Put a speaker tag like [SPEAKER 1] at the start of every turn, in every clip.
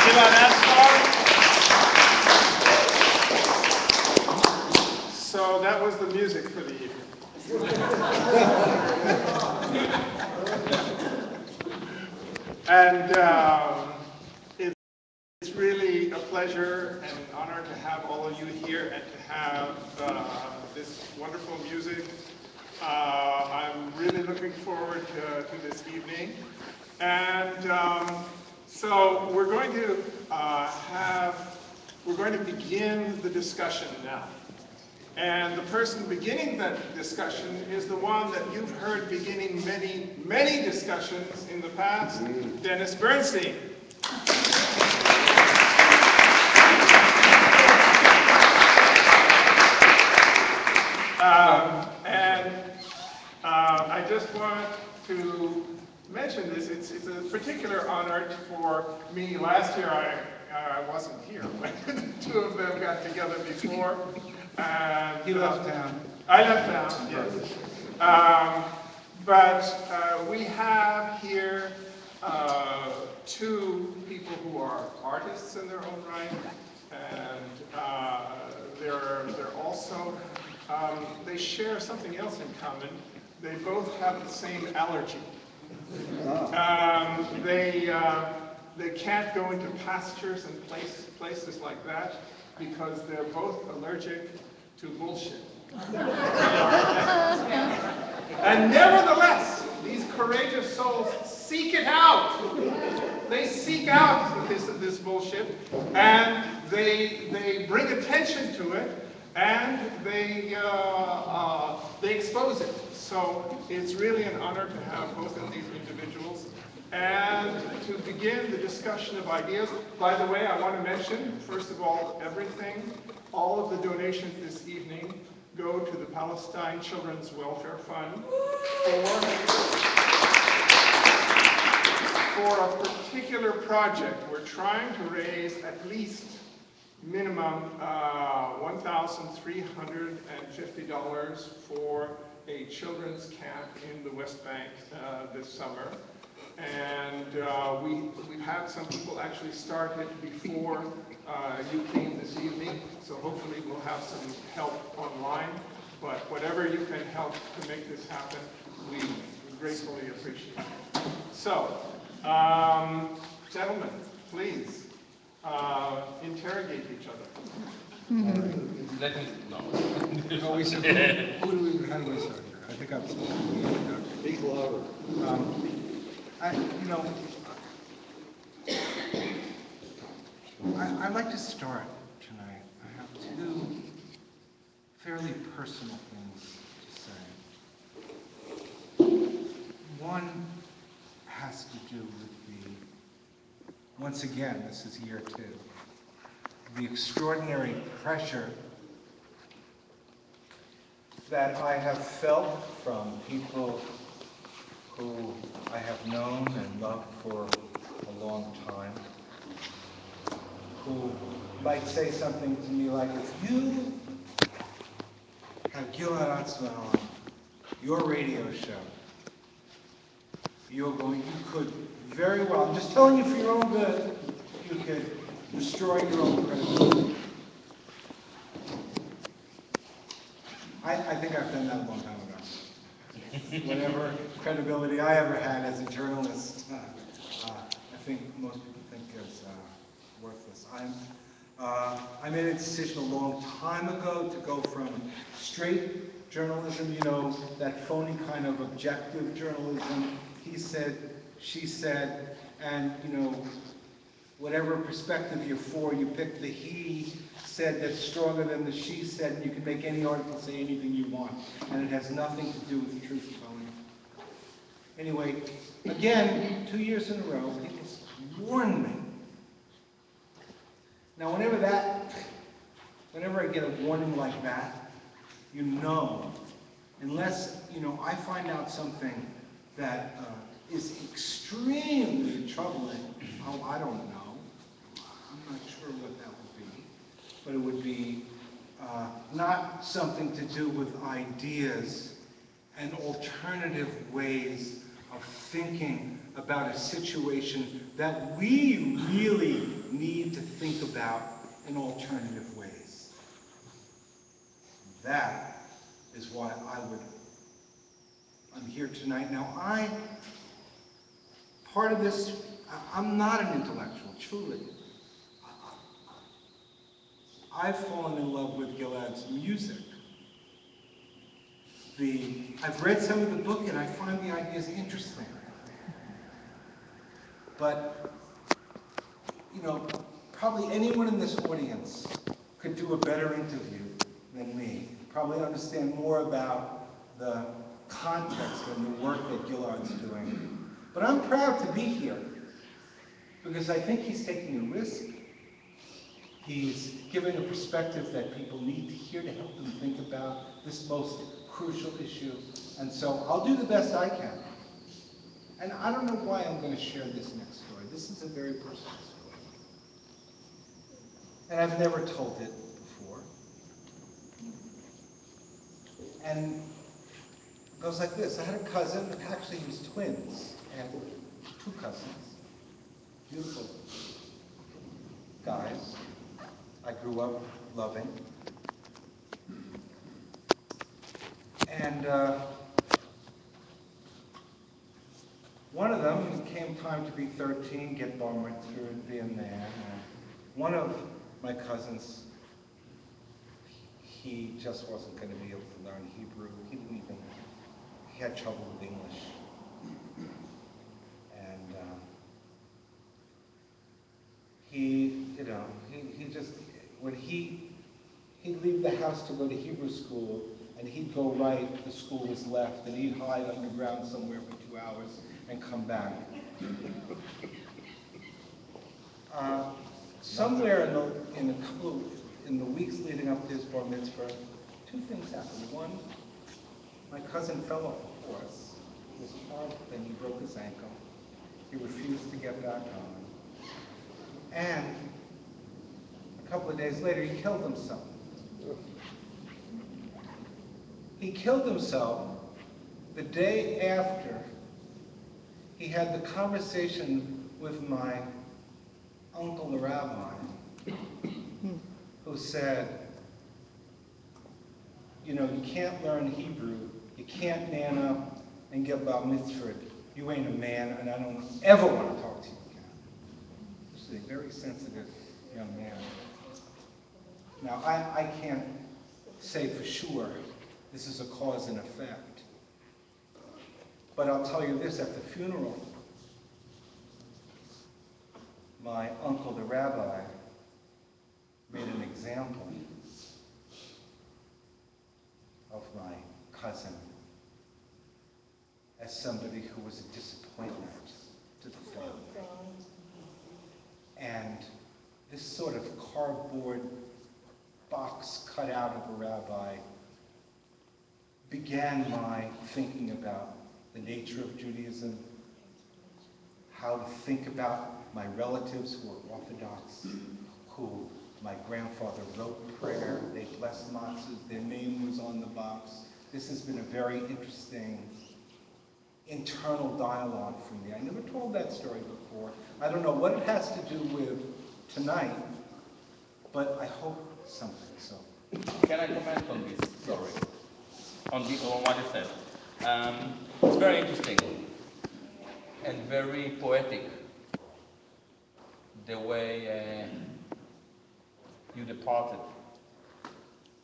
[SPEAKER 1] Gilad Atzmon. So that was the music for the evening. And it's really a pleasure and an honor to have all of you here and to have this wonderful music. I'm really looking forward to this evening. And so we're going to begin the discussion now. And the person beginning that discussion is the one that you've heard beginning many, many discussions in the past, Dennis Bernstein. I just want to mention this. It's a particular honor for me. Last year I wasn't here, but the two of them got together before.
[SPEAKER 2] He left town.
[SPEAKER 1] I left town, yes. But we have here two people who are artists in their own right, and they're also, they share something else in common. They both have the same allergy. They can't go into pastures and places like that because they're both allergic to bullshit. And nevertheless, these courageous souls seek it out. They seek out this bullshit, and they bring attention to it, and they expose it. So it's really an honor to have both of these individuals. And to begin the discussion of ideas, by the way, I want to mention, first of all, all of the donations this evening go to the Palestine Children's Welfare Fund for a particular project. We're trying to raise at least minimum $1,350 for a children's camp in the West Bank this summer. And we've had some people actually start it before you came this evening, so hopefully we'll have some help online. But whatever you can help to make this happen, we gratefully appreciate it. So, gentlemen, please interrogate each other.
[SPEAKER 3] Let me
[SPEAKER 2] How do we start here? I think I'm supposed to
[SPEAKER 4] Speak louder.
[SPEAKER 2] I'd like to start tonight. I have two fairly personal things to say. One has to do with once again, this is year two, the extraordinary pressure that I have felt from people who I have known and loved for a long time, who might say something to me like, if you had Gilad Atzmon on your radio show, you could very well, I'm just telling you for your own good, you could destroy your own credibility. I think I've done that a long time ago. Whatever credibility I ever had as a journalist, I think most people think is worthless. I made a decision a long time ago to go from straight journalism, that phony kind of objective journalism, he said, she said, and whatever perspective you're for, you pick the he said that's stronger than the she said, and you can make any article say anything you want, and it has nothing to do with truth-telling. Anyway, again, 2 years in a row, people warn me. Now, whenever I get a warning like that, unless, I find out something that is extremely troubling, I don't know. I'm not sure what that would be. But it would be not something to do with ideas and alternative ways of thinking about a situation that we really need to think about in alternative ways. That is why I'm here tonight. Now, part of this, I'm not an intellectual, truly. I've fallen in love with Gilad's music. I've read some of the book and I find the ideas interesting. But, you know, probably anyone in this audience could do a better interview than me. Probably understand more about the context and the work that Gilad's doing. But I'm proud to be here because I think he's taking a risk. He's giving a perspective that people need to hear to help them think about this most crucial issue. And so I'll do the best I can. And I don't know why I'm going to share this next story. This is a very personal story. And I've never told it before. And it goes like this. I had a cousin, actually he was twins. I had two cousins, beautiful guys. I grew up loving. And one of them, it came time to be 13, get bar mitzvah, be a man. One of my cousins, he just wasn't going to be able to learn Hebrew. He had trouble with English. And he just, when he'd leave the house to go to Hebrew school, and he'd go right, the school was left, and he'd hide underground somewhere for 2 hours and come back. Somewhere in the weeks leading up to his bar mitzvah, two things happened. One, my cousin fell off a horse. It was a horrible thing. He broke his ankle. He refused to get back on. And a couple of days later, he killed himself. He killed himself the day after he had the conversation with my uncle, the rabbi, who said, you know, you can't learn Hebrew, you can't man up and get bar mitzvah. You ain't a man, and I don't ever want to talk to you again. This is a very sensitive young man. Now, I can't say for sure this is a cause and effect. But I'll tell you this, at the funeral, my uncle, the rabbi, made an example of my cousin as somebody who was a disappointment to the family. And this sort of cardboard box cut out of a rabbi began my thinking about the nature of Judaism, how to think about my relatives who are Orthodox, who my grandfather wrote prayer, they blessed matzahs, their name was on the box. This has been a very interesting internal dialogue for me. I never told that story before. I don't know what it has to do with tonight, but I hope something. So,
[SPEAKER 3] Can I comment on this story? On what you said? It's very interesting and very poetic the way you departed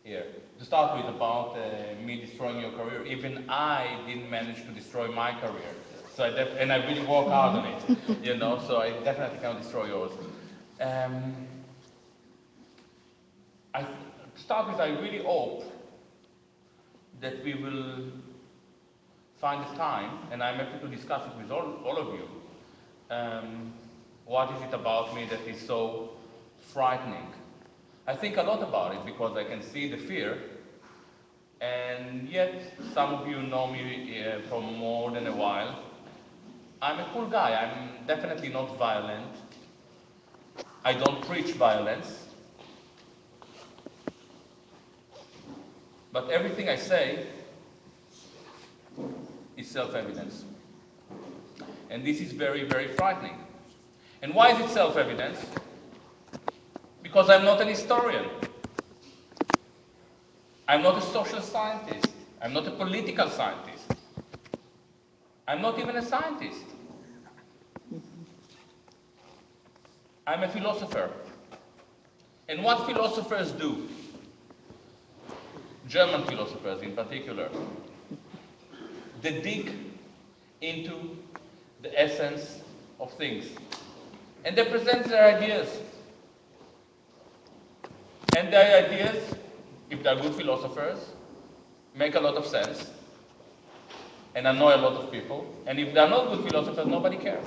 [SPEAKER 3] here. To start with, about me destroying your career, even I didn't manage to destroy my career. So and I really work hard on it, you know, so I definitely can't destroy yours. To start with, I really hope that we will find a time, and I'm happy to discuss it with all of you. What is it about me that is so frightening? I think a lot about it because I can see the fear, and yet some of you know me for more than a while. I'm a cool guy. I'm definitely not violent. I don't preach violence. But everything I say is self-evidence. And this is very, very frightening. And why is it self-evident? Because I'm not an historian. I'm not a social scientist. I'm not a political scientist. I'm not even a scientist. I'm a philosopher. And what philosophers do, German philosophers in particular, they dig into the essence of things. And they present their ideas. And their ideas, if they're good philosophers, make a lot of sense and annoy a lot of people. And if they're not good philosophers, nobody cares.